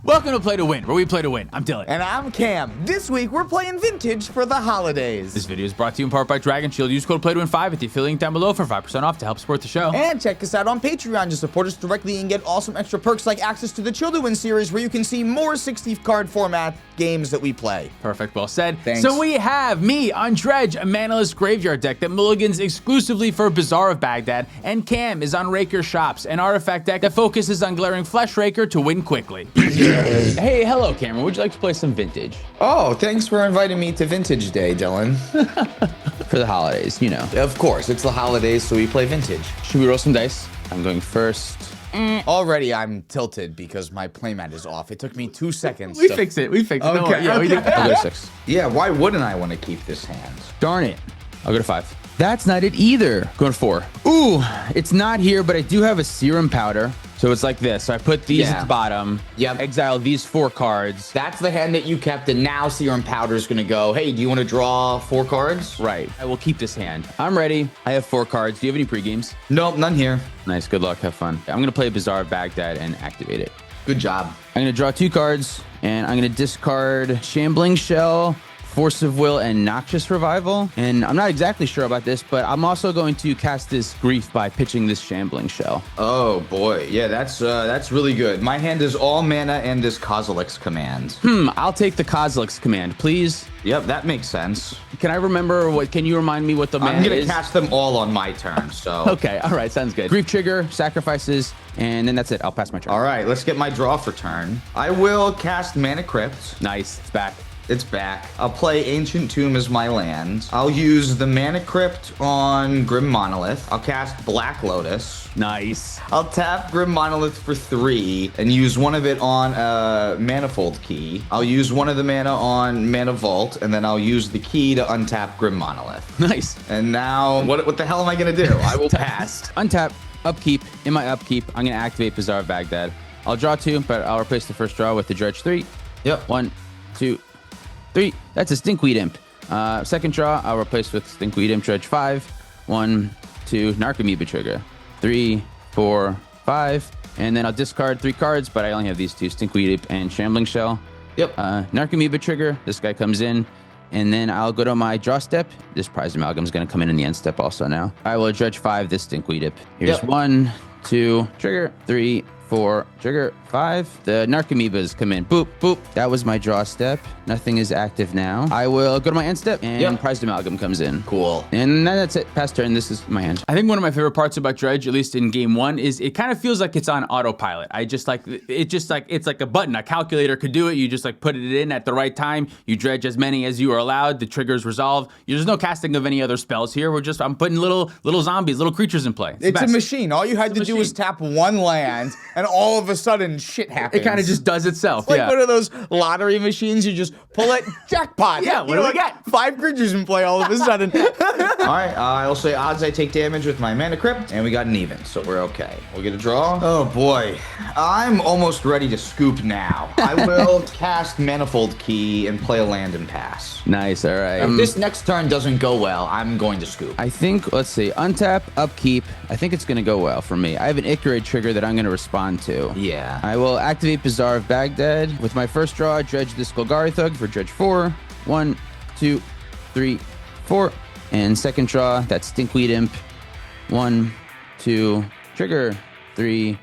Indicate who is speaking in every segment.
Speaker 1: Welcome to Play to Win, where we play to win. I'm Dylan.
Speaker 2: And I'm Cam. This week, we're playing Vintage for the holidays.
Speaker 1: This video is brought to you in part by Dragon Shield. Use code PLAYTOWIN5 at the affiliate link down below for 5% off to help support the show.
Speaker 2: And check us out on Patreon to support us directly and get awesome extra perks like access to the Chill to Win series, where you can see more 60-card format games that we play.
Speaker 1: Perfect, well said.
Speaker 2: Thanks.
Speaker 1: So we have me on Dredge, a manaless graveyard deck that mulligans exclusively for Bazaar of Baghdad, and Cam is on RAKER Shops, an artifact deck that focuses on glaring Flesh Raker to win quickly. Hey, hello Cameron, would you like to play some Vintage?
Speaker 2: Oh, thanks for inviting me to Vintage Day, Dylan.
Speaker 1: For the holidays, you know.
Speaker 2: Of course, it's the holidays, so we play Vintage.
Speaker 1: Should we roll some dice? I'm going first.
Speaker 2: Already, I'm tilted because my playmat is off. It took me 2 seconds.
Speaker 1: We fixed it.
Speaker 2: Okay.
Speaker 1: Yeah, we did. I'll go to 6.
Speaker 2: Yeah, why wouldn't I want to keep this hand?
Speaker 1: Darn it. I'll go to 5. That's not it either. Going to 4. Ooh, it's not here, but I do have a serum powder. So it's like this. So I put these at the bottom.
Speaker 2: Yep.
Speaker 1: Exile these 4 cards.
Speaker 2: That's the hand that you kept, and now Serum Powder's gonna go, hey, do you want to draw 4 cards?
Speaker 1: Right. I will keep this hand. I'm ready. I have 4 cards. Do you have any pre-games?
Speaker 2: Nope, none here.
Speaker 1: Nice. Good luck. Have fun. I'm going to play Bazaar of Baghdad and activate it.
Speaker 2: Good job.
Speaker 1: I'm going to draw 2 cards, and I'm going to discard Shambling Shell, Force of Will, and Noxious Revival. And I'm not exactly sure about this, but I'm also going to cast this Grief by pitching this Shambling Shell.
Speaker 2: Oh boy, yeah, that's really good. My hand is all mana and this Kozilek's command.
Speaker 1: I'll take the Kozilek's command, please.
Speaker 2: Yep, that makes sense.
Speaker 1: Can I remember what? Can you remind me what the mana is?
Speaker 2: I'm gonna cast them all on my turn, so.
Speaker 1: Okay, all right, sounds good. Grief trigger, sacrifices, and then that's it. I'll pass my turn.
Speaker 2: All right, let's get my draw for turn. I will cast Mana Crypt.
Speaker 1: Nice, it's back.
Speaker 2: It's back. I'll play Ancient Tomb as my land. I'll use the Mana Crypt on Grim Monolith. I'll cast Black Lotus.
Speaker 1: Nice.
Speaker 2: I'll tap Grim Monolith for 3 and use one of it on Manifold Key. I'll use one of the mana on Mana Vault, and then I'll use the key to untap Grim Monolith.
Speaker 1: Nice.
Speaker 2: And now, what the hell am I gonna do? I will pass.
Speaker 1: Untap, upkeep. In my upkeep, I'm gonna activate Bazaar of Baghdad. I'll draw 2, but I'll replace the first draw with the Dredge 3.
Speaker 2: Yep.
Speaker 1: 1, 2, 3. That's a Stinkweed Imp. Second draw, I'll replace with Stinkweed Imp, Dredge 5. 1, 2, Narcomoeba trigger. 3, 4, 5. And then I'll discard 3 cards, but I only have these 2, Stinkweed Imp and Shambling Shell.
Speaker 2: Yep.
Speaker 1: Narcomoeba trigger. This guy comes in. And then I'll go to my draw step. This Prize Amalgam is going to come in the end step also now. I will Dredge 5 this Stinkweed Imp. Here's 1, 2, trigger, 3, 4, trigger, 5. The Narcomoebas come in. Boop, boop. That was my draw step. Nothing is active now. I will go to my end step, and Prized Amalgam comes in.
Speaker 2: Cool.
Speaker 1: And then that's it. Pass turn. This is my hand. I think one of my favorite parts about Dredge, at least in game 1, is it kind of feels like it's on autopilot. It's like a button. A calculator could do it. You just like put it in at the right time. You dredge as many as you are allowed. The triggers resolve. There's no casting of any other spells here. I'm putting little zombies, little creatures in play.
Speaker 2: It's a machine. All you had to do was tap one land, and all of a sudden, shit happens.
Speaker 1: It kind of just does itself.
Speaker 2: It's like one of those lottery machines. You just pull it, jackpot.
Speaker 1: Yeah, what do we get?
Speaker 2: 5 creatures in play all of a sudden. All right, I'll say odds I take damage with my Mana Crypt, and we got an even, so we're okay. We'll get a draw. Oh boy, I'm almost ready to scoop now. I will cast Manifold Key and play a land and pass.
Speaker 1: Nice, all right.
Speaker 2: If this next turn doesn't go well, I'm going to scoop.
Speaker 1: I think, let's see, untap, upkeep. I think it's going to go well for me. I have an Icharad trigger that I'm going to respond to.
Speaker 2: Yeah.
Speaker 1: I will activate Bazaar of Baghdad. With my first draw, dredge this Golgari Thug for Dredge 4. 1, 2, 3, 4. And second draw, that's Stinkweed Imp. 1, 2, trigger. 3,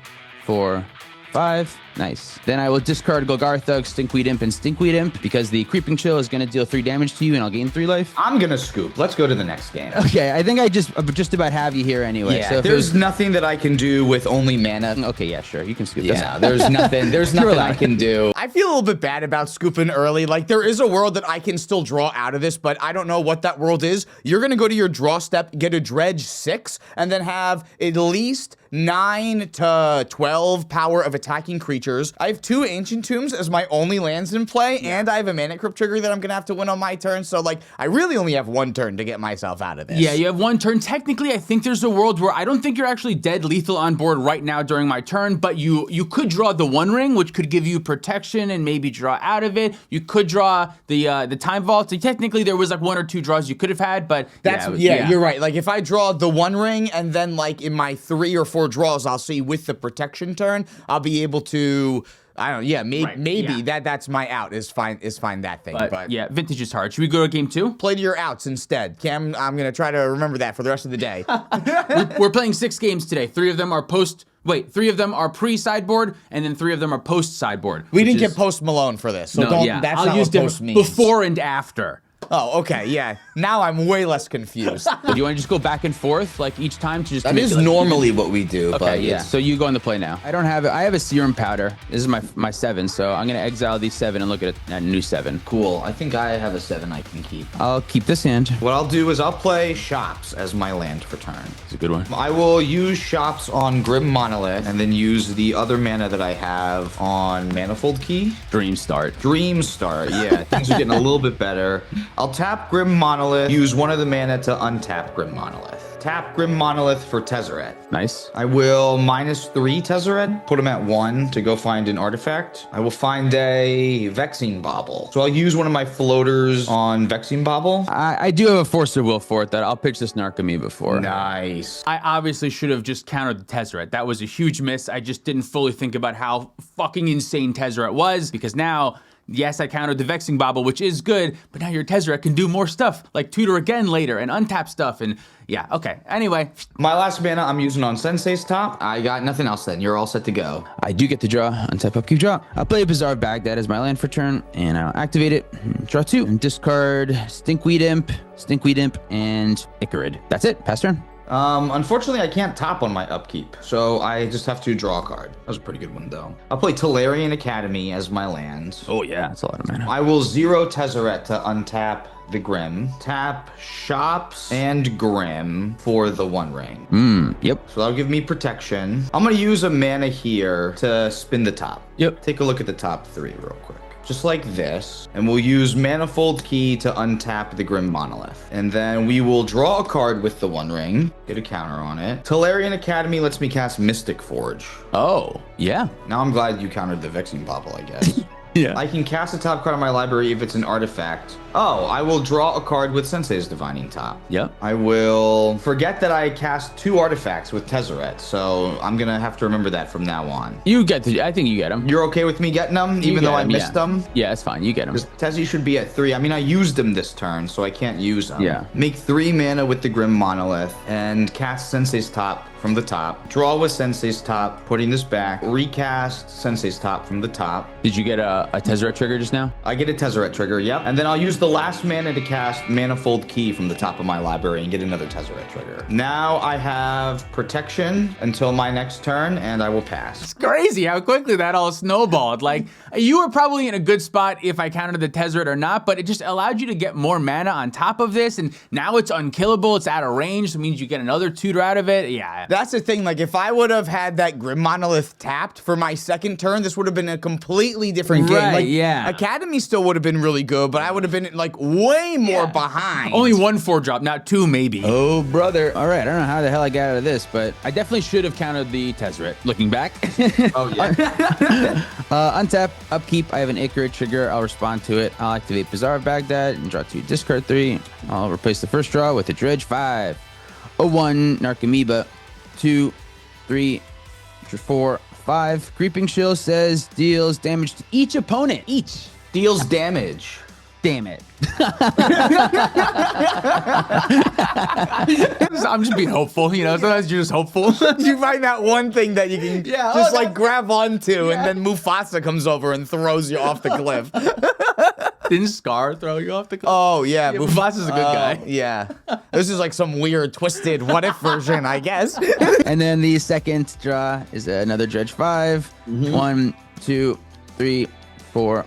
Speaker 1: 4, 5. Nice. Then I will discard Golgari Thug, Stinkweed Imp, and Stinkweed Imp because the Creeping Chill is going to deal 3 damage to you and I'll gain 3 life.
Speaker 2: I'm going to scoop. Let's go to the next game.
Speaker 1: Okay, I think I just about have you here anyway.
Speaker 2: Yeah,
Speaker 1: so
Speaker 2: there's nothing that I can do with only mana.
Speaker 1: Okay, yeah, sure. You can scoop.
Speaker 2: Yeah, there's nothing I can do. I feel a little bit bad about scooping early. Like, there is a world that I can still draw out of this, but I don't know what that world is. You're going to go to your draw step, get a Dredge 6, and then have at least 9 to 12 power of attacking creatures. I have 2 Ancient Tombs as my only lands in play, and I have a Mana Crypt trigger that I'm gonna have to win on my turn, so like, I really only have 1 turn to get myself out of this.
Speaker 1: Yeah, you have 1 turn. Technically, I think there's a world where I don't think you're actually dead lethal on board right now during my turn, but you could draw the One Ring, which could give you protection and maybe draw out of it. You could draw the Time Vault. So technically, there was like 1 or 2 draws you could have had, but
Speaker 2: yeah, you're right. Like, if I draw the One Ring, and then like in my 3 or 4 draws, I'll see with the protection turn, I'll be able to I don't. Yeah, maybe
Speaker 3: yeah.
Speaker 2: that's my out. Is find that thing. But
Speaker 3: yeah, vintage is hard. Should we go to game 2?
Speaker 2: play to your outs instead, Cam. I'm gonna try to remember that for the rest of the day.
Speaker 3: We're playing 6 games today. 3 of them are pre-sideboard, and then 3 of them are post-sideboard.
Speaker 2: We didn't get Post Malone for this, so that's
Speaker 3: I'll
Speaker 2: not
Speaker 3: use
Speaker 2: what
Speaker 3: them
Speaker 2: post means.
Speaker 3: before and after.
Speaker 2: Oh, okay, yeah. Now I'm way less confused.
Speaker 1: Do you want to just go back and forth like each time to just?
Speaker 4: That is normally what we do,
Speaker 1: Okay,
Speaker 4: but
Speaker 1: yeah. So you go on the play now. I don't have it. I have a serum powder. This is my 7, so I'm gonna exile these 7 and look at a new 7.
Speaker 4: cool. I think I have a 7 I can keep.
Speaker 1: I'll keep this hand.
Speaker 4: What I'll do is I'll play Shops as my land for turn.
Speaker 1: It's a good one.
Speaker 4: I will use Shops on Grim Monolith and then use the other mana that I have on Manifold Key.
Speaker 1: Dream start.
Speaker 4: Dream Start, yeah. Things are getting a little bit better. I'll tap Grim Monolith, use one of the mana to untap Grim Monolith. Tap Grim Monolith for Tezzeret.
Speaker 1: Nice.
Speaker 4: I will -3 Tezzeret, put him at 1 to go find an artifact. I will find a Vexing Bauble. So I'll use one of my floaters on Vexing Bauble.
Speaker 1: I do have a Force of Will for it that I'll pitch this Narcomoeba before.
Speaker 4: Nice.
Speaker 3: I obviously should have just countered the Tezzeret. That was a huge miss. I just didn't fully think about how fucking insane Tezzeret was, because now, yes, I countered the Vexing Bauble, which is good, but now your Tezzeret can do more stuff, like tutor again later and untap stuff, and yeah, okay. Anyway.
Speaker 4: My last mana I'm using on Sensei's top. I got nothing else then. You're all set to go.
Speaker 1: I do get to draw, untap, upkeep, draw. I'll play Bazaar of Baghdad as my land for turn, and I'll activate it, draw 2, and discard Stinkweed Imp, and Icarid. That's it, pass turn.
Speaker 4: Unfortunately, I can't top on my upkeep, so I just have to draw a card. That was a pretty good one, though. I'll play Tolarian Academy as my land.
Speaker 1: Oh yeah, that's a lot of mana.
Speaker 4: I will 0 Tezzeret to untap the Grim. Tap Shops and Grim for the One Ring.
Speaker 1: Yep.
Speaker 4: So that'll give me protection. I'm gonna use a mana here to spin the top.
Speaker 1: Yep.
Speaker 4: Take a look at the top 3 real quick. Just like this, and we'll use Manifold Key to untap the Grim Monolith. And then we will draw a card with the One Ring, get a counter on it. Tolarian Academy lets me cast Mystic Forge.
Speaker 1: Oh, yeah.
Speaker 4: Now I'm glad you countered the Vexing Bauble, I guess.
Speaker 1: Yeah.
Speaker 4: I can cast a top card on my library if it's an artifact. Oh, I will draw a card with Sensei's Divining Top.
Speaker 1: Yep.
Speaker 4: I will forget that I cast 2 artifacts with Tezzeret, so I'm gonna have to remember that from now on.
Speaker 1: You get to, I think you get them.
Speaker 4: You're okay with me getting them, even though I missed them?
Speaker 1: Yeah, it's fine. You get them.
Speaker 4: Tezzy should be at 3. I mean, I used them this turn, so I can't use them.
Speaker 1: Yeah.
Speaker 4: Make 3 mana with the Grim Monolith and cast Sensei's Top from the top. Draw with Sensei's Top, putting this back. Recast Sensei's Top from the top.
Speaker 1: Did you get a Tezzeret trigger just now?
Speaker 4: I get a Tezzeret trigger, yep. And then I'll use the last mana to cast Manifold Key from the top of my library and get another Tezzeret trigger. Now I have protection until my next turn, and I will pass.
Speaker 3: It's crazy how quickly that all snowballed. Like, you were probably in a good spot if I counted the Tezzeret or not, but it just allowed you to get more mana on top of this, and now it's unkillable, it's out of range, so it means you get another tutor out of it. Yeah.
Speaker 2: That's the thing, like, if I would have had that Grim Monolith tapped for my second turn, this would have been a completely different game.
Speaker 3: Right,
Speaker 2: Like,
Speaker 3: yeah.
Speaker 2: Academy still would have been really good, but I would have been, like, way more behind.
Speaker 3: Only 1 4-drop, not 2 maybe.
Speaker 1: Oh, brother. All right, I don't know how the hell I got out of this, but I definitely should have countered the Tezzeret. Looking back.
Speaker 4: Oh, yeah.
Speaker 1: Untap, upkeep. I have an Icarid trigger. I'll respond to it. I'll activate Bazaar of Baghdad and draw 2, discard 3. I'll replace the first draw with a Dredge 5. A 1, Narcomoeba. 2, 3, 4, 5. Creeping Chill says deals damage to each opponent. Each.
Speaker 4: Deals damage.
Speaker 1: Damn it.
Speaker 3: I'm just being hopeful, you know, sometimes you're just hopeful.
Speaker 2: You find that one thing that you can just, like, grab onto, and then Mufasa comes over and throws you off the cliff.
Speaker 3: Didn't Scar throw you off the cliff?
Speaker 2: Oh, yeah.
Speaker 3: Mufasa's a good guy.
Speaker 2: Yeah. This is like some weird, twisted what-if version, I guess.
Speaker 1: And then the second draw is another Dredge 5. 1, 2, 3, 4,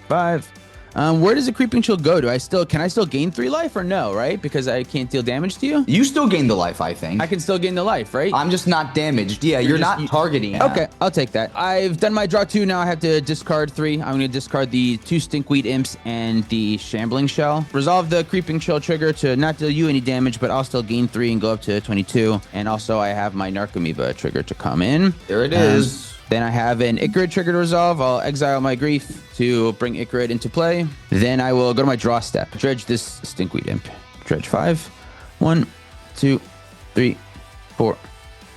Speaker 1: 5. Where does the Creeping Chill go? Can I still gain 3 life or no, right? Because I can't deal damage to you?
Speaker 4: You still gain the life, I think.
Speaker 1: I can still gain the life, right?
Speaker 4: I'm just not damaged. Yeah, you're not targeting.
Speaker 1: Okay, I'll take that. I've done my draw 2. Now I have to discard 3. I'm going to discard the 2 Stinkweed Imps and the Shambling Shell. Resolve the Creeping Chill trigger to not deal you any damage, but I'll still gain 3 and go up to 22. And also I have my Narcomoeba trigger to come in.
Speaker 4: There it is.
Speaker 1: Then I have an Icarid trigger to resolve. I'll exile my Grief to bring Icarid into play. Then I will go to my draw step. Dredge this Stinkweed Imp. Dredge 5. 1, 2, 3, 4,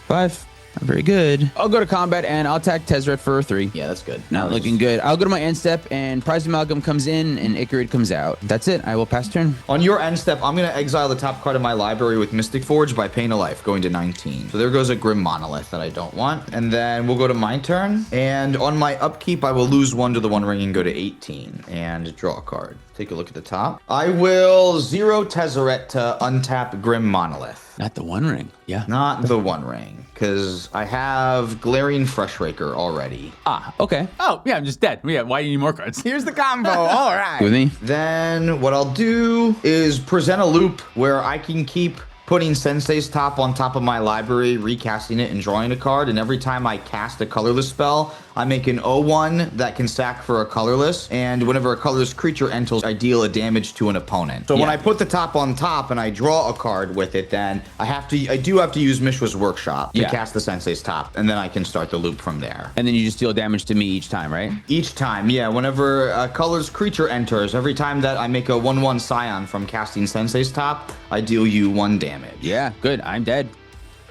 Speaker 1: 5. Very good. I'll go to combat and I'll attack Tezzeret for 3.
Speaker 4: Yeah, that's good.
Speaker 1: Not looking good. I'll go to my end step and Prized Amalgam comes in and Icarid comes out. That's it. I will pass turn.
Speaker 4: On your end step, I'm going to exile the top card of my library with Mystic Forge by Pain of Life, going to 19. So there goes a Grim Monolith that I don't want. And then we'll go to my turn. And on my upkeep, I will lose 1 to the One Ring and go to 18 and draw a card. Take a look at the top. I will 0 Tezzeret to untap Grim Monolith.
Speaker 1: Not the One Ring. Yeah.
Speaker 4: Not the One Ring, because I have Glaring Freshraker already.
Speaker 1: Ah, okay.
Speaker 3: Oh, yeah, I'm just dead. Yeah, why do you need more cards?
Speaker 2: Here's the combo. All right.
Speaker 1: With me?
Speaker 4: Then what I'll do is present a loop where I can keep putting Sensei's Top on top of my library, recasting it, and drawing a card. And every time I cast a colorless spell, I make an 0/1 that can sack for a colorless. And whenever a colorless creature enters, I deal a damage to an opponent. So when I put the top on top and I draw a card with it, then I do have to use Mishra's Workshop to cast the Sensei's Top. And then I can start the loop from there.
Speaker 1: And then you just deal damage to me each time, right?
Speaker 4: Each time, yeah. Whenever a colorless creature enters, every time that I make a 1/1 Scion from casting Sensei's Top, I deal you 1 damage.
Speaker 1: Yeah, good. I'm dead.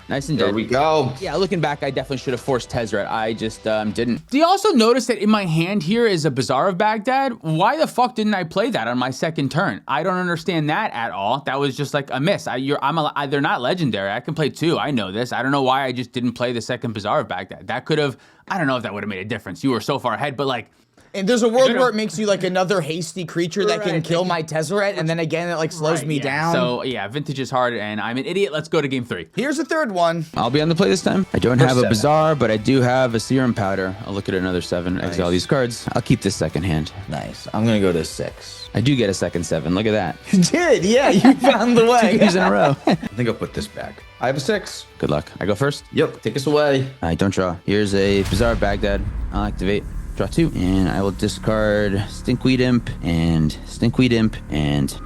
Speaker 1: Nice and dead.
Speaker 4: There we go.
Speaker 1: Yeah, looking back, I definitely should have forced Tezzeret. I just didn't.
Speaker 3: Do you also notice that in my hand here is a Bazaar of Baghdad? Why the fuck didn't I play that on my second turn? I don't understand that at all. That was just like a miss. They're not legendary. I can play 2. I know this. I don't know why I just didn't play the second Bazaar of Baghdad. That could have, I don't know if that would have made a difference. You were so far ahead, but like,
Speaker 2: And there's a world where it makes you like another hasty creature that can kill my Tezzeret, and then again it like slows me down.
Speaker 3: So yeah, vintage is hard, and I'm an idiot. Let's go to game 3.
Speaker 2: Here's the third one.
Speaker 1: I'll be on the play this time. I don't have a
Speaker 4: 7.
Speaker 1: Bazaar, but I do have a Serum Powder. I'll look at another 7, exile these cards. I'll keep this second hand.
Speaker 4: Nice. I'm going to go to 6.
Speaker 1: I do get a second 7. Look at that.
Speaker 2: You did, yeah, you found the
Speaker 1: 2
Speaker 2: way.
Speaker 1: games in a row.
Speaker 4: I think I'll put this back. I have a 6.
Speaker 1: Good luck. I go first.
Speaker 4: Yep, take us away.
Speaker 1: I don't draw. Here's a Bazaar of Baghdad. I'll activate. Draw 2, and I will discard Stinkweed Imp and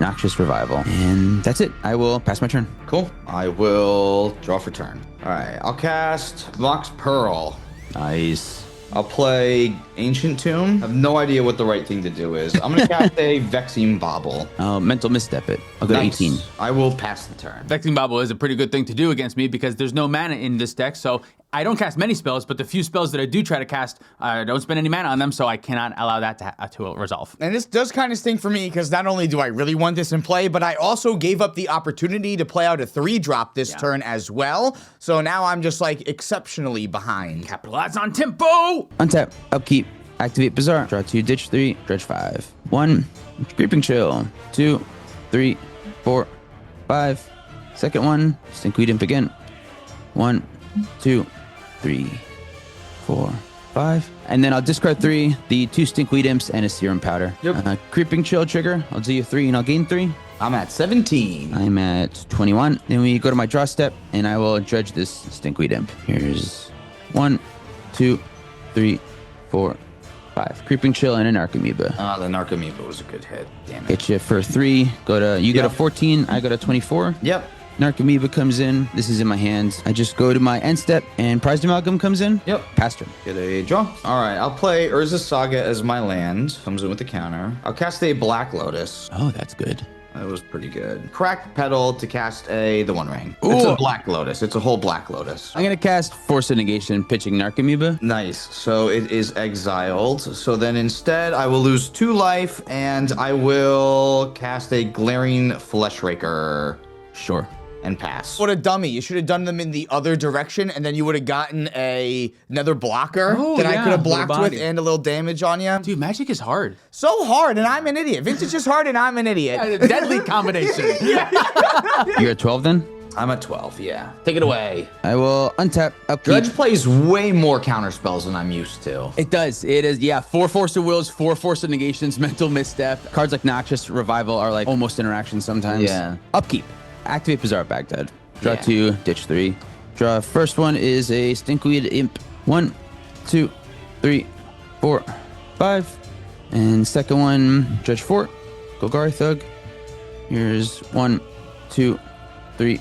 Speaker 1: Noxious Revival. And that's it. I will pass my turn.
Speaker 4: Cool. I will draw for turn. All right, I'll cast Mox Pearl.
Speaker 1: Nice.
Speaker 4: I'll play Ancient Tomb. I have no idea what the right thing to do is. I'm going to cast a Vexing Bauble.
Speaker 1: Mental Misstep it. I'll go
Speaker 4: Nice.
Speaker 1: to 18.
Speaker 4: I will pass the turn.
Speaker 3: Vexing Bauble is a pretty good thing to do against me because there's no mana in this deck, so I don't cast many spells, but the few spells that I do try to cast, I don't spend any mana on them, so I cannot allow that to resolve.
Speaker 2: And this does kind of stink for me because not only do I really want this in play, but I also gave up the opportunity to play out a 3-drop this turn as well. So now I'm just like exceptionally behind.
Speaker 3: Capitalize on tempo!
Speaker 1: Untap. Upkeep. Activate Bazaar. Draw 2, ditch 3, dredge 5. 1. Creeping Chill. 2, 3, 4, 5. Second one. Stinkweed Imp again. 1, 2, 3, 4, 5. And then I'll discard 3, the 2 Stinkweed Imps, and a Serum Powder.
Speaker 4: Yep.
Speaker 1: Creeping Chill trigger. I'll do you 3 and I'll gain 3.
Speaker 4: I'm at 17.
Speaker 1: I'm at 21. Then we go to my draw step, and I will dredge this Stinkweed Imp. Here's 1, 2, 3, 4, 5. Creeping Chill and an Archamoeba.
Speaker 4: Ah, the Narcomoeba was a good hit. Damn it.
Speaker 1: Get you for 3. Go to 14. I go to 24.
Speaker 4: Yep.
Speaker 1: Narcomoeba comes in. This is in my hands. I just go to my end step, and Prized Amalgam comes in.
Speaker 4: Yep.
Speaker 1: Pass turn.
Speaker 4: Get a draw. All right, I'll play Urza's Saga as my land. Comes in with a counter. I'll cast a Black Lotus.
Speaker 1: Oh, that's good.
Speaker 4: That was pretty good. Cracked Petal to cast the One Ring. It's a Black Lotus. It's a whole Black Lotus.
Speaker 1: I'm going to cast Force of Negation, pitching Narcomoeba.
Speaker 4: Nice. So it is exiled. So then instead, I will lose 2 life, and I will cast a Glaring Fleshraker
Speaker 1: Sure.
Speaker 4: and pass.
Speaker 2: What a dummy. You should have done them in the other direction, and then you would have gotten another blocker
Speaker 3: Oh,
Speaker 2: that I
Speaker 3: yeah,
Speaker 2: could have
Speaker 3: little
Speaker 2: blocked with
Speaker 3: body.
Speaker 2: and a little damage on you.
Speaker 3: Dude, Magic is hard.
Speaker 2: So hard, and I'm an idiot. Vintage is hard, and I'm an idiot.
Speaker 3: A deadly combination.
Speaker 1: You're at 12 then?
Speaker 4: I'm at 12, yeah. Take it away.
Speaker 1: I will untap, upkeep.
Speaker 4: Dredge plays way more counter spells than I'm used to.
Speaker 1: It does. It is, yeah. 4 Force of Wills, 4 Force of Negations, Mental Misstep. Cards like Noxious Revival are like almost interactions sometimes.
Speaker 4: Yeah.
Speaker 1: Upkeep. Activate Bazaar of Baghdad. Draw
Speaker 4: Yeah.
Speaker 1: 2, ditch 3. Draw first one is a Stinkweed Imp. 1, 2, 3, 4, 5. And second one, dredge 4. Golgari Thug. Here's 1, 2, 3,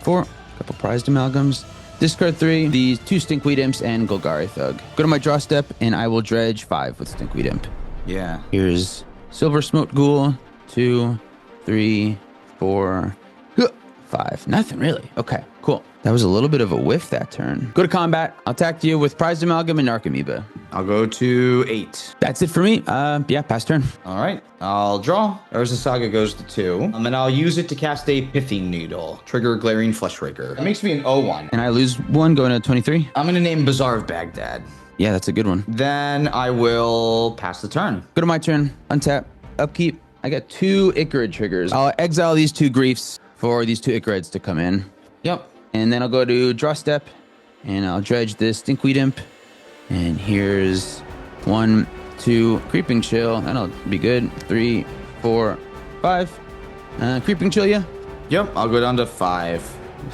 Speaker 1: 4. Couple Prized Amalgams. Discard 3, these 2 Stinkweed Imps and Golgari Thug. Go to my draw step, and I will dredge 5 with Stinkweed Imp.
Speaker 4: Yeah.
Speaker 1: Here's Silver Smote Ghoul. 2, 3, 4, 5. Nothing really. Okay, cool. That was a little bit of a whiff that turn. Go to combat. I'll attack you with Prized Amalgam and Narcomoeba.
Speaker 4: I'll go to 8.
Speaker 1: That's it for me. Yeah, pass turn.
Speaker 4: All right, I'll draw. Urza Saga goes to 2. And I'll use it to cast a Pithing Needle. Trigger Glaring Flesh Raker. That makes me an 0-1.
Speaker 1: And I lose 1 going to 23.
Speaker 4: I'm gonna name Bazaar of Baghdad.
Speaker 1: Yeah, that's a good one.
Speaker 4: Then I will pass the turn.
Speaker 1: Go to my turn. Untap. Upkeep. I got 2 Icarid triggers. I'll exile these 2 Griefs for these 2 Icarids to come in.
Speaker 4: Yep.
Speaker 1: And then I'll go to draw step, and I'll dredge this Stinkweed Imp. And here's 1, 2, Creeping Chill. That'll be good. 3, 4, 5. Creeping Chill, yeah?
Speaker 4: Yep, I'll go down to 5.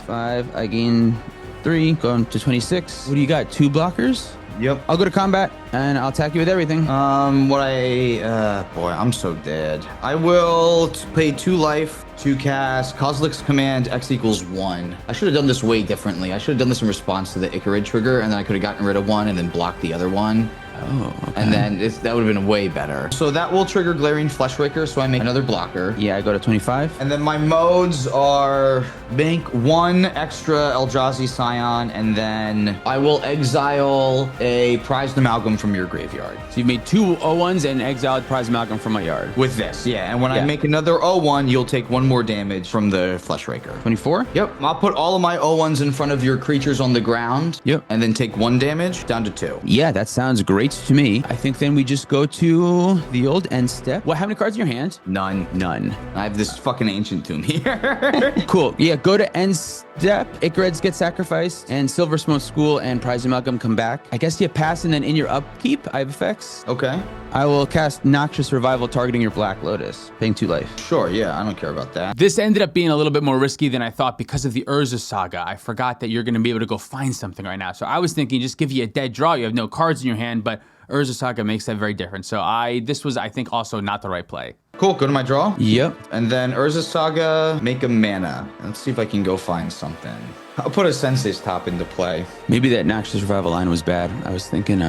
Speaker 1: 5. I gain 3, going to 26. What do you got? 2 blockers?
Speaker 4: Yep.
Speaker 1: I'll go to combat, and I'll attack you with everything.
Speaker 4: Boy, I'm so dead. I will pay 2 life to cast Kozilek's Command X equals 1. I should have done this way differently. I should have done this in response to the Icarid trigger, and then I could have gotten rid of 1 and then blocked the other one.
Speaker 1: Oh, okay.
Speaker 4: And then that would have been way better. So that will trigger Glaring Flesh Raker, so I make another blocker.
Speaker 1: Yeah, I go to 25.
Speaker 4: And then my modes are bank 1 extra Eldrazi Scion, and then I will exile a Prized Amalgam from your graveyard.
Speaker 1: So you've made 2 0-1s and exiled Prized Amalgam from my yard.
Speaker 4: With this, yeah. And when I
Speaker 1: Yeah.
Speaker 4: make another 0-1, you'll take 1 more damage from the Flesh Raker.
Speaker 1: 24?
Speaker 4: Yep, I'll put all of my 0-1s in front of your creatures on the ground.
Speaker 1: Yep.
Speaker 4: And then take 1 damage down to 2.
Speaker 1: Yeah, that sounds great to me. I think then we just go to the old end step. What? How many cards in your hand?
Speaker 4: None.
Speaker 1: None.
Speaker 4: I have this fucking Ancient Tomb here.
Speaker 1: Cool. Yeah, go to end step. Icarids get sacrificed, and Silver Smoke School and Prized Amalgam come back. I guess you pass, and then in your upkeep, I have effects.
Speaker 4: Okay.
Speaker 1: I will cast Noxious Revival targeting your Black Lotus, paying 2 life.
Speaker 4: Sure, yeah, I don't care about that.
Speaker 3: This ended up being a little bit more risky than I thought because of the Urza Saga. I forgot that you're going to be able to go find something right now. So I was thinking just give you a dead draw. You have no cards in your hand, but Urza Saga makes that very different. So this was, I think, also not the right play.
Speaker 4: Cool, go to my draw.
Speaker 1: Yep.
Speaker 4: And then Urza Saga, make a mana. Let's see if I can go find something. I'll put a Sensei's Top into play.
Speaker 1: Maybe that Noxious Revival line was bad. I was thinking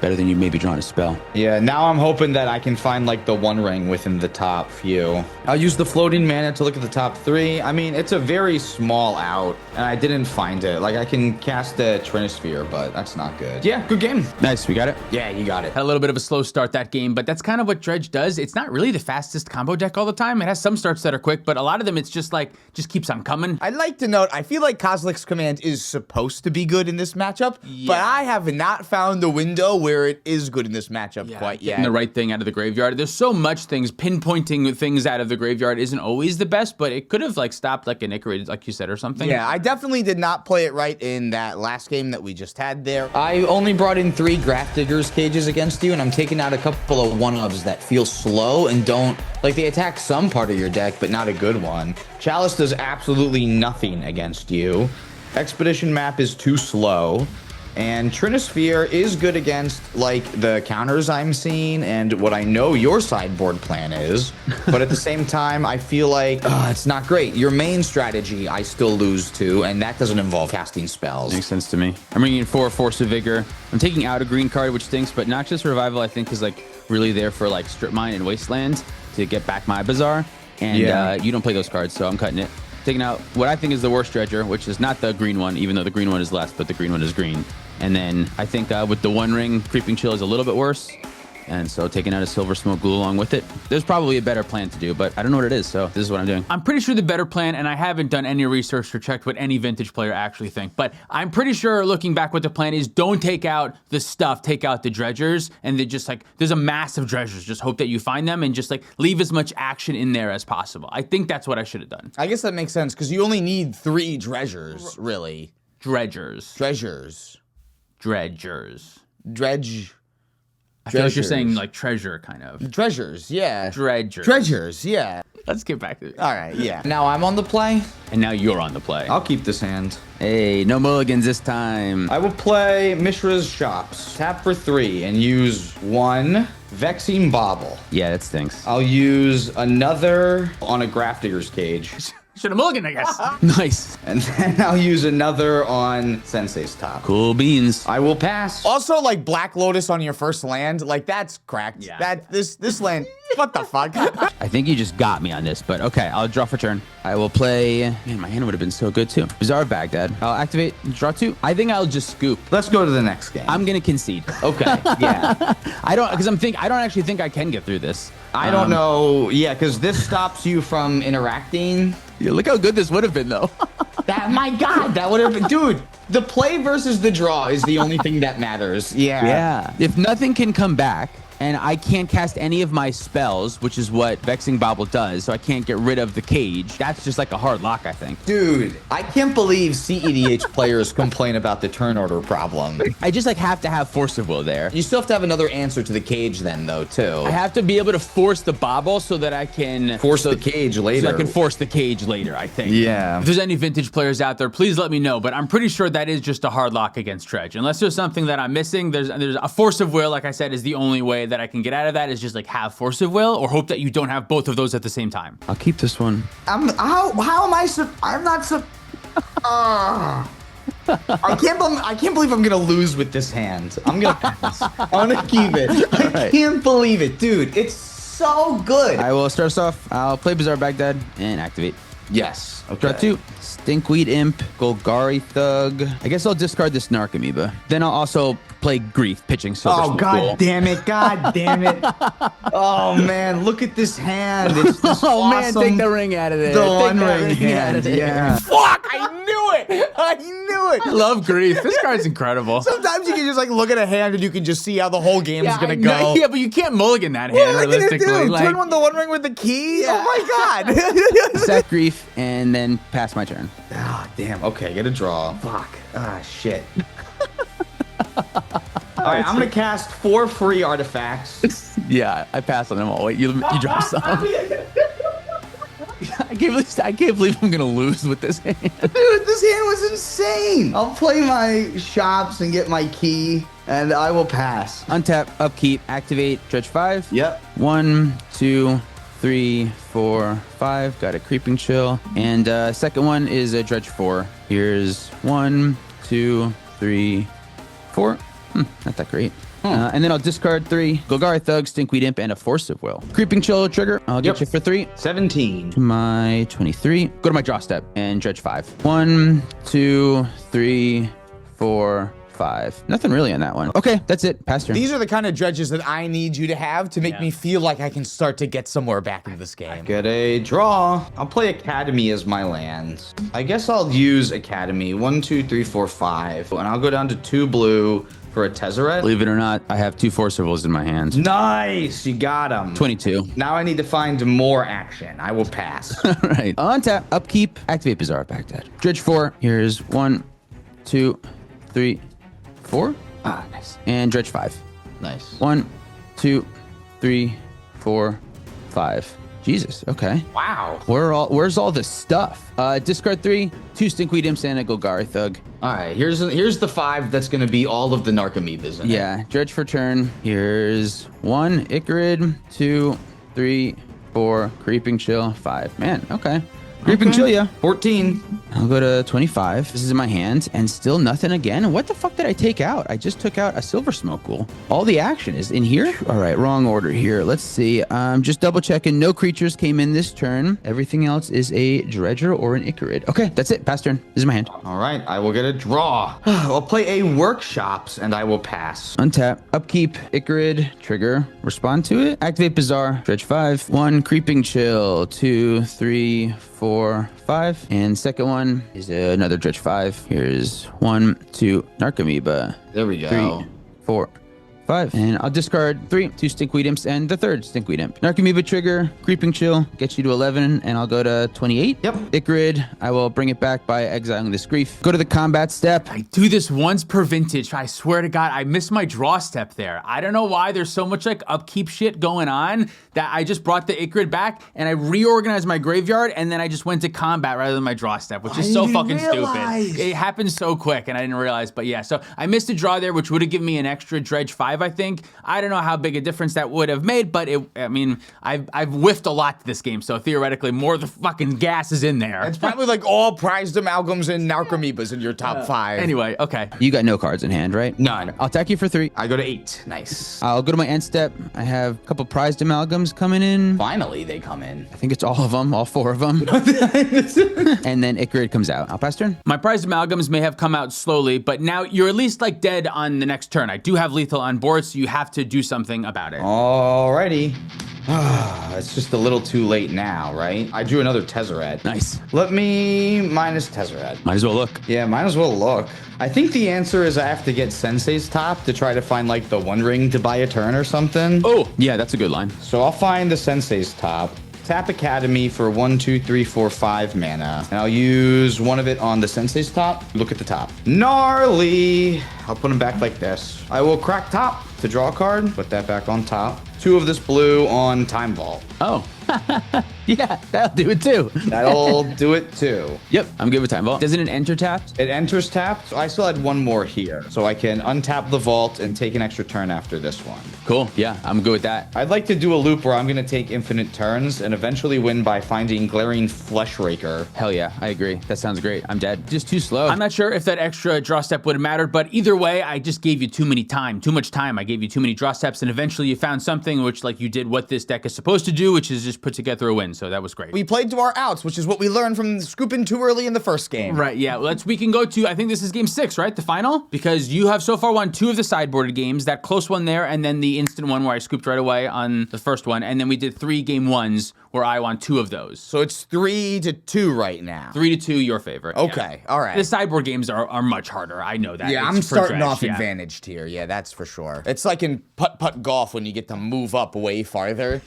Speaker 1: better than you maybe drawing a spell.
Speaker 4: Yeah, now I'm hoping that I can find like the 1 ring within the top few. I'll use the floating mana to look at the top 3. I mean, it's a very small out, and I didn't find it. Like, I can cast the Trinisphere, but that's not good. Yeah, good game.
Speaker 1: Nice, we got it.
Speaker 4: Yeah, you got it.
Speaker 3: Had a little bit of a slow start that game, but that's kind of what Dredge does. It's not really the fastest combo deck all the time. It has some starts that are quick, but a lot of them it's just keeps on coming.
Speaker 2: I'd like to note, I feel like Kozilek's Command is supposed to be good in this matchup, but I have not found the window where it is good in this matchup quite yet.
Speaker 3: Getting the right thing out of the graveyard. There's so much things. Pinpointing things out of the graveyard isn't always the best, but it could have stopped an Icarid, like you said, or something.
Speaker 2: Yeah, I definitely did not play it right in that last game that we just had there.
Speaker 4: I only brought in 3 Graph Diggers cages against you, and I'm taking out a couple of 1-ofs that feel slow and don't, they attack some part of your deck, but not a good one. Chalice does absolutely nothing against you. Expedition Map is too slow. And Trinisphere is good against, the counters I'm seeing and what I know your sideboard plan is. But at the same time, I feel like it's not great. Your main strategy, I still lose to, and that doesn't involve casting spells.
Speaker 1: Makes sense to me. I'm bringing in 4 Force of Vigor. I'm taking out a green card, which stinks, but Noxious Revival, I think, is, really there for, Strip Mine and Wasteland to get back my Bazaar. And you don't play those cards, so I'm cutting it. Taking out what I think is the worst Dredger, which is not the green one, even though the green one is less, but the green one is green. And then I think with the 1 ring, Creeping Chill is a little bit worse. And so taking out a Silver Smoke Glue along with it. There's probably a better plan to do, but I don't know what it is, so this is what I'm doing.
Speaker 3: I'm pretty sure the better plan, and I haven't done any research or checked what any vintage player actually think, but I'm pretty sure looking back what the plan is, don't take out the stuff, take out the dredgers, and they just there's a mass of dredgers. Just hope that you find them and just leave as much action in there as possible. I think that's what I should have done.
Speaker 2: I guess that makes sense, because you only need 3 dredgers, really.
Speaker 3: Dredgers.
Speaker 2: Treasures.
Speaker 3: Dredgers.
Speaker 2: Dredge.
Speaker 3: I feel like you're saying treasure, kind of.
Speaker 2: Treasures, yeah.
Speaker 3: Dredgers.
Speaker 2: Treasures, yeah.
Speaker 3: Let's get back to it.
Speaker 2: All right, yeah.
Speaker 4: Now I'm on the play.
Speaker 3: And now you're on the play.
Speaker 4: I'll keep this hand.
Speaker 1: Hey, no mulligans this time.
Speaker 4: I will play Mishra's Shops. Tap for 3 and use 1 Vexing Bauble.
Speaker 1: Yeah, that stinks.
Speaker 4: I'll use another on a Graph Digger's Cage.
Speaker 3: Should have mulliganed, I guess.
Speaker 1: Nice.
Speaker 4: And then I'll use another on Sensei's top.
Speaker 1: Cool beans.
Speaker 4: I will pass.
Speaker 2: Also, like Black Lotus on your first land, like that's cracked.
Speaker 3: Yeah.
Speaker 2: This land, what the fuck?
Speaker 1: I think you just got me on this, but okay, I'll draw for turn. I will play, man, my hand would have been so good too. Bazaar of Baghdad. I'll activate, draw 2. I think I'll just scoop.
Speaker 4: Let's go to the next game.
Speaker 1: I'm gonna concede.
Speaker 4: Okay, yeah.
Speaker 1: I don't actually think I can get through this.
Speaker 4: I don't know. Yeah, because this stops you from interacting.
Speaker 1: Yeah, look how good this would have been though.
Speaker 4: My God, that would have been, dude. The play versus the draw is the only thing that matters. Yeah.
Speaker 1: Yeah. If nothing can come back, and I can't cast any of my spells, which is what Vexing Bobble does, so I can't get rid of the cage. That's just like a hard lock, I think.
Speaker 4: Dude, I can't believe cEDH players complain about the turn order problem.
Speaker 1: I just like have to have Force of Will there.
Speaker 4: You still have to have another answer to the cage then, though, too.
Speaker 1: I have to be able to force the bobble so that I can
Speaker 4: Force the cage later.
Speaker 1: So I can force the cage later, I think.
Speaker 4: Yeah.
Speaker 3: If there's any vintage players out there, please let me know. But I'm pretty sure that is just a hard lock against Dredge. Unless there's something that I'm missing, there's a Force of Will, like I said, is the only way that I can get out of that, is just like have Force of Will or hope that you don't have both of those at the same time.
Speaker 1: I'll keep this one.
Speaker 4: How am I I'm not I can't believe I'm gonna lose with this hand. I'm gonna pass. I'm gonna keep it. I can't believe it, dude. It's so good.
Speaker 1: I will start us off. I'll play Bazaar Baghdad and activate.
Speaker 4: Yes.
Speaker 1: Draw 2. Stinkweed Imp, Golgari Thug. I guess I'll discard this Narc Amoeba. Then I'll also play Grief, pitching Silver
Speaker 4: Oh,
Speaker 1: Smoke
Speaker 4: God
Speaker 1: Ghoul.
Speaker 4: damn it. God damn it. Oh, man. Look at this hand. It's this
Speaker 1: Oh, man,
Speaker 4: awesome,
Speaker 1: take the ring out of there.
Speaker 4: The
Speaker 1: Take
Speaker 4: one
Speaker 1: that
Speaker 4: ring
Speaker 1: out
Speaker 4: hand.
Speaker 1: of there.
Speaker 4: Yeah.
Speaker 2: Fuck! I knew it. I knew it.
Speaker 3: I love Grief. This card's incredible.
Speaker 2: Sometimes you can just like look at a hand and you can just see how the whole game is gonna
Speaker 3: I know.
Speaker 2: go.
Speaker 3: Yeah, but you can't mulligan that
Speaker 2: What
Speaker 3: hand
Speaker 2: am I gonna
Speaker 3: realistically.
Speaker 2: do?
Speaker 3: Like,
Speaker 2: Turn the one ring with the key? Oh my God.
Speaker 1: Sack Grief and then pass my turn.
Speaker 4: Ah, damn. Okay, get a draw. Fuck. Ah, shit. All right, I'm going to cast 4 free artifacts.
Speaker 1: Yeah, I pass on them all. Wait, you drop some. I can't believe I'm gonna lose with this hand.
Speaker 4: Dude, this hand was insane. I'll play my shops and get my key, and I will pass.
Speaker 1: Untap, upkeep, activate, Dredge 5.
Speaker 4: Yep.
Speaker 1: 1, 2, 3, 4, 5. Got a Creeping Chill. And second one is a Dredge 4. Here's 1, 2, 3, 4. Not that great. And then I'll discard 3 Golgari Thug, Stinkweed Imp, and a Force of Will. Creeping Chill trigger. I'll get you for 3.
Speaker 4: 17.
Speaker 1: To my 23. Go to my draw step and Dredge 5. 1, 2, 3, 4, 5. Nothing really on that one. Okay, that's it. Pass turn.
Speaker 2: These are the kind of dredges that I need you to have to make me feel like I can start to get somewhere back into this game.
Speaker 4: Get a draw. I'll play Academy as my land. I guess I'll use Academy. 1, 2, 3, 4, 5. And I'll go down to 2 blue for a Tezzeret.
Speaker 1: Believe it or not, I have 2 Force of Wills in my hand.
Speaker 4: Nice. You got him.
Speaker 1: 22.
Speaker 4: Now I need to find more action. I will pass.
Speaker 1: All right. Untap, upkeep, activate Bazaar of Baghdad. Dredge 4. Here's 1, 2, 3, 4. Ah, nice. And Dredge 5.
Speaker 4: Nice.
Speaker 1: 1, 2, 3, 4, 5. Jesus. Okay.
Speaker 4: Wow.
Speaker 1: Where's all the stuff? Discard 3, 2 Stinkweed Imps, and a Golgari Thug.
Speaker 4: All right. Here's the 5 that's going to be all of the Narcomoebas in it.
Speaker 1: Yeah. Dredge for turn. Here's 1 Icarid, 2, 3, 4 Creeping Chill, 5. Man. Okay. Creeping Chill, yeah.
Speaker 4: 14.
Speaker 1: I'll go to 25. This is in my hand, and still nothing again. What the fuck did I take out? I just took out a Silver Smoke Ghoul. All the action is in here? All right, wrong order here. Let's see. Just double checking. No creatures came in this turn. Everything else is a Dredger or an Icarid. Okay, that's it. Pass turn. This is my hand.
Speaker 4: All right. I will get a draw. I'll play a Workshops, and I will pass.
Speaker 1: Untap, upkeep, Icarid, trigger, respond to it. Activate Bazaar, Dredge 5. 1 Creeping Chill, 2, 3, 4, 5. And second one is another Dredge 5. Here's 1, 2 Narcomoeba.
Speaker 4: There we go.
Speaker 1: 3, 4, 5. And I'll discard 3, 2 Stinkweed Imps, and the third Stinkweed Imp. Narcomoeba trigger, Creeping Chill, gets you to 11, and I'll go to 28.
Speaker 4: Yep.
Speaker 1: Icarid, I will bring it back by exiling this Grief. Go to the combat step.
Speaker 3: I do this once per vintage. I swear to God, I missed my draw step there. I don't know why there's so much like upkeep shit going on that I just brought the Icarid back and I reorganized my graveyard and then I just went to combat rather than my draw step, which is so fucking stupid. It happened so quick and I didn't realize, but yeah. So I missed a draw there, which would have given me an extra Dredge 5 5, I think. I don't know how big a difference that would have made, but I've whiffed a lot to this game, so theoretically more of the fucking gas is in there.
Speaker 2: It's probably like all prized amalgams and narcomoebas in your top 5.
Speaker 3: Anyway, okay.
Speaker 1: You got no cards in hand, right?
Speaker 4: None.
Speaker 1: I'll attack you for 3.
Speaker 4: I go to 8. Nice.
Speaker 1: I'll go to my end step. I have a couple prized amalgams coming in.
Speaker 4: Finally, they come in.
Speaker 1: I think it's all of them, all 4 of them. And then Icarid comes out. I'll pass turn.
Speaker 3: My prized amalgams may have come out slowly, but now you're at least like dead on the next turn. I do have lethal on board, so you have to do something about it.
Speaker 4: Alrighty. It's just a little too late now, right? I drew another Tezzeret.
Speaker 1: Nice.
Speaker 4: Let me minus Tezzeret.
Speaker 1: Might as well look.
Speaker 4: Yeah, might as well look. I think the answer is I have to get Sensei's top to try to find like the One Ring to buy a turn or something.
Speaker 1: Oh, yeah, that's a good line.
Speaker 4: So I'll find the Sensei's top. Tap Academy for 1, 2, 3, 4, 5 mana. And I'll use one of it on the Sensei's top. Look at the top. Gnarly. I'll put them back like this. I will crack top to draw a card. Put that back on top. 2 of this blue on Time Vault.
Speaker 1: Oh. Yeah, that'll do it too.
Speaker 4: That'll do it too.
Speaker 1: Yep, I'm good with Time Vault. Doesn't it enter tapped?
Speaker 4: It enters tapped. So I still had one more here. So I can untap the vault and take an extra turn after this one.
Speaker 1: Cool. Yeah, I'm good with that.
Speaker 4: I'd like to do a loop where I'm going to take infinite turns and eventually win by finding Glaring Flesh Raker.
Speaker 1: Hell yeah, I agree. That sounds great. I'm dead. Just too slow.
Speaker 3: I'm not sure if that extra draw step would have mattered, but either way, I just gave you too much time. I gave you too many draw steps, and eventually you found something which, like, you did what this deck is supposed to do, which is just put together a win. So that was great.
Speaker 2: We played to our outs, which is what we learned from scooping too early in the first game.
Speaker 3: Right, yeah. We can go to, I think this is game 6, right? The final? Because you have so far won 2 of the sideboarded games, that close one there, and then the instant one where I scooped right away on the first one. And then we did 3 game 1s where I won 2 of those.
Speaker 2: So it's 3-2 right now.
Speaker 3: 3-2, your favorite.
Speaker 2: Okay,
Speaker 3: yeah.
Speaker 2: all right.
Speaker 3: The sideboard games are much harder. I know that.
Speaker 2: Yeah,
Speaker 3: It's
Speaker 2: I'm
Speaker 3: for
Speaker 2: starting
Speaker 3: Dredge,
Speaker 2: off
Speaker 3: yeah.
Speaker 2: advantaged here. Yeah, that's for sure. It's like in putt-putt golf when you get to move up way farther.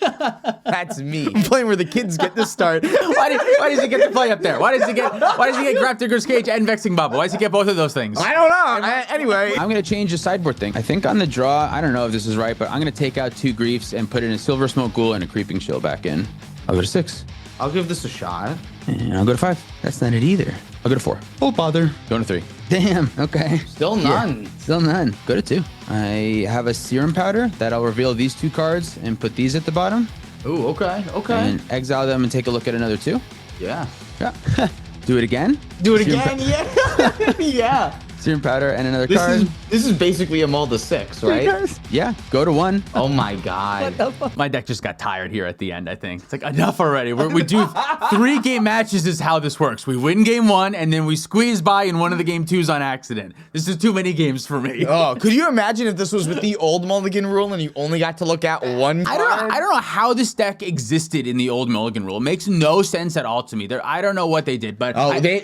Speaker 2: That's me. I'm playing where the kids get to start.
Speaker 3: Why does he get to play up there? Why does he get Grafdigger's Cage and Vexing Bubble? Why does he get both of those things?
Speaker 2: I don't know. Anyway.
Speaker 1: I'm going to change the sideboard thing. I think on the draw, I don't know if this is right, but I'm going to take out 2 Griefs and put in a Silver Smoke Ghoul and a Creeping Chill back in. I'll go to 6.
Speaker 4: I'll give this a shot.
Speaker 1: And I'll go to 5. That's not it either. I'll go to 4. Oh, bother. Going to 3. Damn. Okay.
Speaker 4: Still none.
Speaker 1: Yeah, still none. Go to 2. I have a Serum Powder that I'll reveal these 2 cards and put these at the bottom.
Speaker 4: Ooh, okay.
Speaker 1: And exile them and take a look at another 2.
Speaker 4: Yeah.
Speaker 1: Yeah. Do it again.
Speaker 2: Do it again, yeah. Yeah.
Speaker 1: Serum Powder and another card.
Speaker 4: This is basically a Mulda 6, right?
Speaker 1: Yeah. Go to 1.
Speaker 4: Oh my god.
Speaker 3: My deck just got tired here at the end, I think. It's like, enough already. We do 3 game matches is how this works. We win game 1, and then we squeeze by in one of the game 2s on accident. This is too many games for me.
Speaker 2: Oh, could you imagine if this was with the old Mulligan rule and you only got to look at 1 card?
Speaker 3: I don't know how this deck existed in the old Mulligan rule. It makes no sense at all to me. I don't know what they did, but...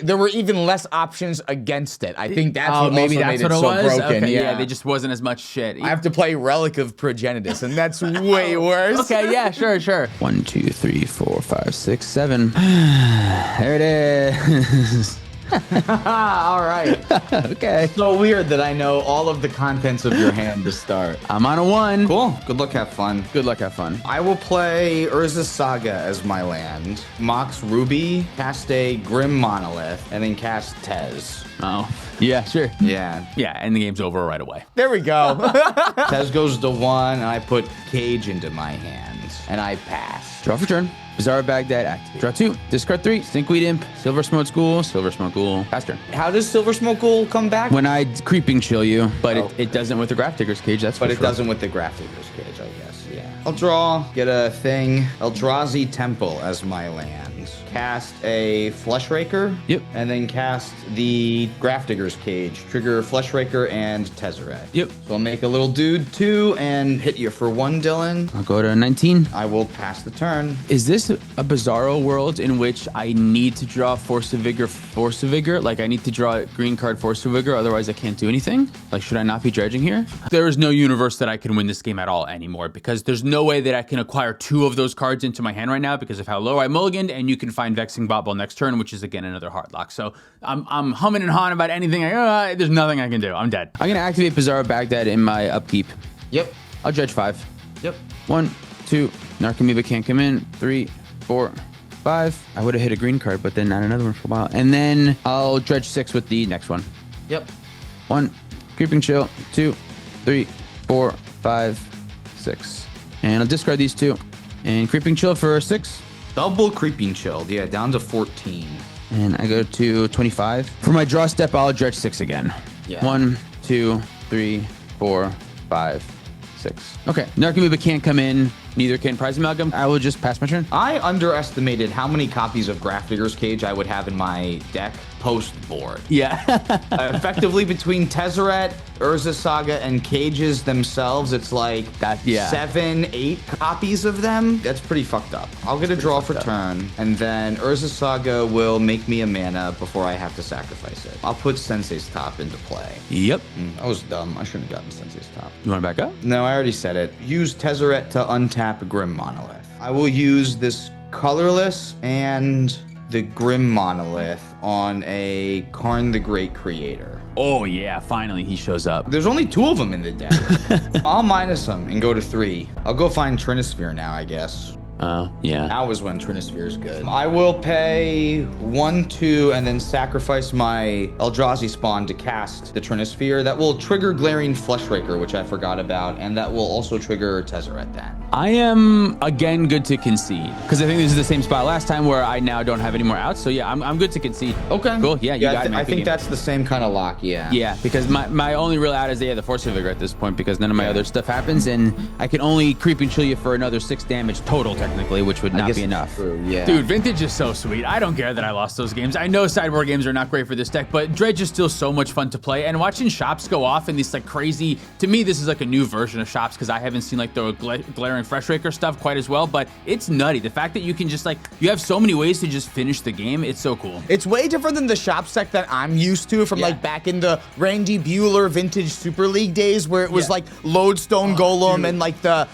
Speaker 2: there were even less options against it. I think that's what
Speaker 3: maybe
Speaker 2: also
Speaker 3: that's
Speaker 2: made
Speaker 3: what
Speaker 2: it
Speaker 3: it
Speaker 2: so
Speaker 3: was.
Speaker 2: broken.
Speaker 3: Okay,
Speaker 2: Yeah,
Speaker 3: there just wasn't as much shit.
Speaker 2: I have to play Relic of Progenitus, and that's way worse.
Speaker 3: Okay, yeah, sure.
Speaker 1: 1, 2, 3, 4, 5, 6, 7. There it is.
Speaker 4: All right.
Speaker 1: Okay.
Speaker 4: So weird that I know all of the contents of your hand to start.
Speaker 1: I'm on a 1.
Speaker 4: Cool. Good luck, have fun.
Speaker 1: Good luck, have fun.
Speaker 4: I will play Urza's Saga as my land. Mox Ruby, cast a Grim Monolith, and then cast Tez.
Speaker 1: Oh, yeah, sure.
Speaker 4: Yeah.
Speaker 3: Yeah, and the game's over right away.
Speaker 2: There we go.
Speaker 4: Tez goes to 1, and I put Cage into my hand, and I pass.
Speaker 1: Draw for turn. Bizarre Baghdad activate. Draw 2. Discard 3. Stinkweed Imp. Silver Smoke Ghoul. Pass turn.
Speaker 4: How does Silver Smoke Ghoul come back?
Speaker 1: When I Creeping Chill you, but
Speaker 4: Oh.
Speaker 1: it doesn't with the Grafdigger's Cage, that's
Speaker 4: But
Speaker 1: for
Speaker 4: it
Speaker 1: sure.
Speaker 4: doesn't with the Grafdigger's Cage, I guess. Yeah. I'll draw, get a thing. Eldrazi Temple as my land. Cast a Flesh Raker.
Speaker 1: Yep.
Speaker 4: And then cast the Grafdigger's Cage. Trigger Flesh Raker and Tezzeret.
Speaker 1: Yep.
Speaker 4: So I'll make a little dude 2 and hit you for 1, Dylan.
Speaker 1: I'll go to 19.
Speaker 4: I will pass the turn.
Speaker 1: Is this a Bizarro world in which I need to draw Force of Vigor? Like I need to draw a green card Force of Vigor, otherwise I can't do anything? Like should I not be dredging here?
Speaker 3: There is no universe that I can win this game at all anymore because there's no way that I can acquire 2 of those cards into my hand right now because of how low I mulliganed, and you can find Vexing Bobble next turn, which is again another hard lock. So I'm humming and hawing about anything. There's nothing I can do. I'm dead.
Speaker 1: I'm gonna activate Bizarro Baghdad in my upkeep.
Speaker 4: Yep.
Speaker 1: I'll dredge 5.
Speaker 4: Yep.
Speaker 1: 1, 2, Narcomoeba can't come in. 3, 4, 5. I would have hit a green card, but then not another one for a while. And then I'll dredge 6 with the next one.
Speaker 4: Yep.
Speaker 1: 1, Creeping Chill. 2, 3, 4, 5, 6. And I'll discard these 2. And Creeping Chill for 6.
Speaker 4: Double Creeping Chilled. Yeah, down to 14.
Speaker 1: And I go to 25. For my draw step, I'll dredge 6 again.
Speaker 4: Yeah.
Speaker 1: 1, 2, 3, 4, 5, 6. Okay. Narcomoeba can't come in. Neither can Prize Amalgam. I will just pass my turn.
Speaker 4: I underestimated how many copies of Grafdigger's Cage I would have in my deck post-board.
Speaker 1: Yeah.
Speaker 4: Effectively, between Tezzeret, Urza Saga, and Cages themselves, it's like 7, 8 copies of them. That's pretty fucked up. I'll get a draw for turn, and then Urza Saga will make me a mana before I have to sacrifice it. I'll put Sensei's Top into play.
Speaker 1: Yep.
Speaker 4: That was dumb. I shouldn't have gotten Sensei's Top.
Speaker 1: You want to back up?
Speaker 4: No, I already said it. Use Tezzeret to untap Grim Monolith. I will use this colorless and the Grim Monolith on a Karn the Great Creator.
Speaker 1: Oh, yeah. Finally, he shows up.
Speaker 4: There's only 2 of them in the deck. I'll minus them and go to 3. I'll go find Trinisphere now, I guess.
Speaker 1: Yeah.
Speaker 4: That was when Trinisphere is good. I will pay 1, 2, and then sacrifice my Eldrazi spawn to cast the Trinisphere. That will trigger Glaring Fleshraker, which I forgot about, and that will also trigger Tezzeret then.
Speaker 1: I am, again, good to concede. Because I think this is the same spot last time where I now don't have any more outs. So, yeah, I'm good to concede.
Speaker 4: Okay.
Speaker 1: Cool. Yeah, you got it, man.
Speaker 4: I think that's the same kind of lock, yeah.
Speaker 1: Yeah, because my only real out is the Force Vigor at this point because none of my other stuff happens, and I can only Creeping Chill you for another 6 damage total, technically, which would not be enough.
Speaker 4: True, yeah.
Speaker 3: Dude, Vintage is so sweet. I don't care that I lost those games. I know sideboard games are not great for this deck, but Dredge is still so much fun to play. And watching shops go off in these like crazy, to me, this is like a new version of shops because I haven't seen like the Glaring Freshraker stuff quite as well, but it's nutty. The fact that you can just like, you have so many ways to just finish the game. It's so cool.
Speaker 2: It's way different than the shop deck that I'm used to from like back in the Randy Bueller Vintage Super League days where it was like Lodestone Golem and like the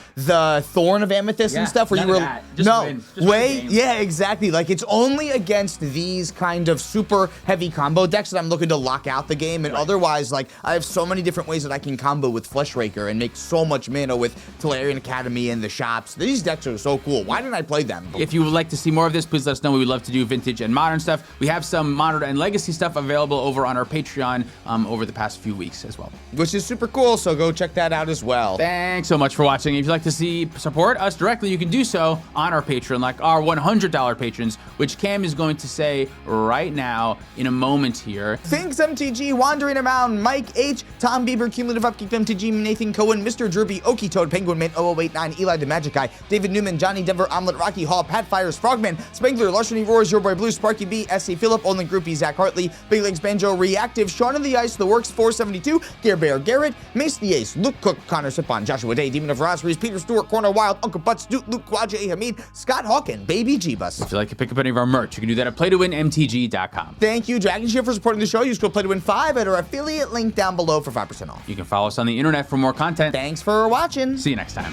Speaker 2: Thorn of Amethyst and stuff where you were yeah, exactly. Like it's only against these kind of super heavy combo decks that I'm looking to lock out the game, and otherwise, like I have so many different ways that I can combo with Fleshraker and make so much mana with Tolarian Academy and the shops. These decks are so cool. Why didn't I play them?
Speaker 3: If you would like to see more of this, please let us know. We would love to do vintage and modern stuff. We have some modern and legacy stuff available over on our Patreon over the past few weeks as well,
Speaker 2: which is super cool. So go check that out as well.
Speaker 3: Thanks so much for watching. If you'd like to support us directly, you can do so on our Patreon, like our $100 patrons, which Cam is going to say right now in a moment here.
Speaker 2: Thanks MTG, Wandering Around, Mike H, Tom Bieber, Cumulative Upkeep MTG, Nathan Cohen, Mr. Derby, Okie Toad, Penguin Man 0089, Eli the Magic Guy, David Newman, Johnny Denver, Omelet, Rocky Hall, Pat Fires, Frogman, Spangler, Lushony Roars, Your Boy Blue, Sparky B, SC Phillip, Olin Groupie, Zach Hartley, Big Legs Banjo, Reactive, Sean of the Ice, The Works 472, Gear Bear Garrett, Mace the Ace, Luke Cook, Connor Sipon, Joshua Day, Demon of Rossaries, Peter Stewart, Corner Wild, Uncle Butts, Duke, Luke Quadja, Hamid, Scott Hawkin, Baby G-Bus.
Speaker 3: If you'd like to pick up any of our merch, you can do that at playtowinmtg.com.
Speaker 2: Thank you, Dragon Shield, for supporting the show. Use code PLAYTOWIN5 at our affiliate link down below for 5% off.
Speaker 3: You can follow us on the internet for more content.
Speaker 2: Thanks for watching.
Speaker 3: See you next time.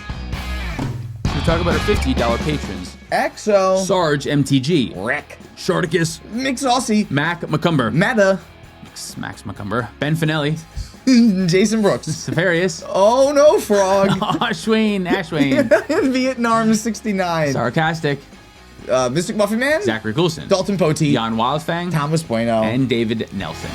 Speaker 3: We talk about our $50 patrons.
Speaker 2: EXO.
Speaker 3: Sarge MTG.
Speaker 2: Rick.
Speaker 3: Sharticus.
Speaker 2: Mixossie.
Speaker 3: Mac McCumber.
Speaker 2: Meta.
Speaker 3: Max McCumber. Ben Finelli.
Speaker 2: Jason Brooks.
Speaker 3: Safarius.
Speaker 2: Oh no, Frog.
Speaker 3: Ashwayne.
Speaker 2: Vietnam 69.
Speaker 3: Sarcastic.
Speaker 2: Mystic Muffin Man.
Speaker 3: Zachary Coulson.
Speaker 2: Dalton Pote.
Speaker 3: Jan Wildfang.
Speaker 2: Thomas Bueno.
Speaker 3: And David Nelson.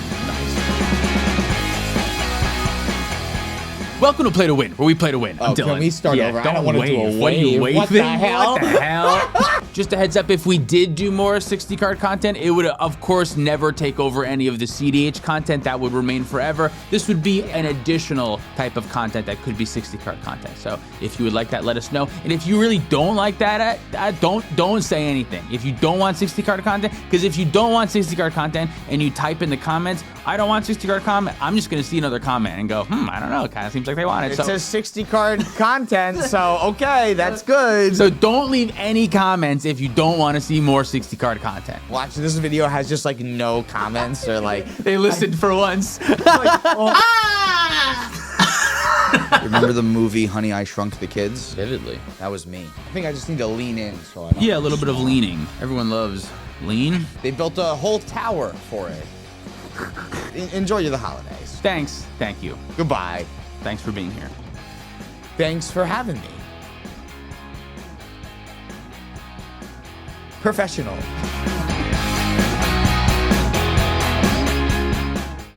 Speaker 3: Welcome to Play to Win, where we play to win. I'm Dylan.
Speaker 2: Can we start over? I don't want to do a wave.
Speaker 3: What are you waving?
Speaker 2: What the hell?
Speaker 3: What the hell? Just a heads up, if we did do more 60 card content, it would, of course, never take over any of the cEDH content. That would remain forever. This would be an additional type of content that could be 60 card content. So if you would like that, let us know. And if you really don't like that, don't say anything. If you don't want 60 card content, because if you don't want 60 card content and you type in the comments, I don't want 60 card comment, I'm just going to see another comment and go, I don't know, it kind of seems like they want it.
Speaker 2: It says 60 card content, so okay, that's good.
Speaker 3: So don't leave any comments if you don't want to see more 60 card content.
Speaker 2: Watch, this video has just like no comments or like...
Speaker 3: They listened for once.
Speaker 4: Remember the movie Honey, I Shrunk the Kids?
Speaker 3: Vividly.
Speaker 4: That was me.
Speaker 2: I think I just need to lean in. So I don't
Speaker 3: Yeah, a little bit of leaning. Everyone loves lean.
Speaker 2: They built a whole tower for it. Enjoy the holidays.
Speaker 3: Thanks. Thank you.
Speaker 2: Goodbye.
Speaker 3: Thanks for being here.
Speaker 2: Thanks for having me. Professional.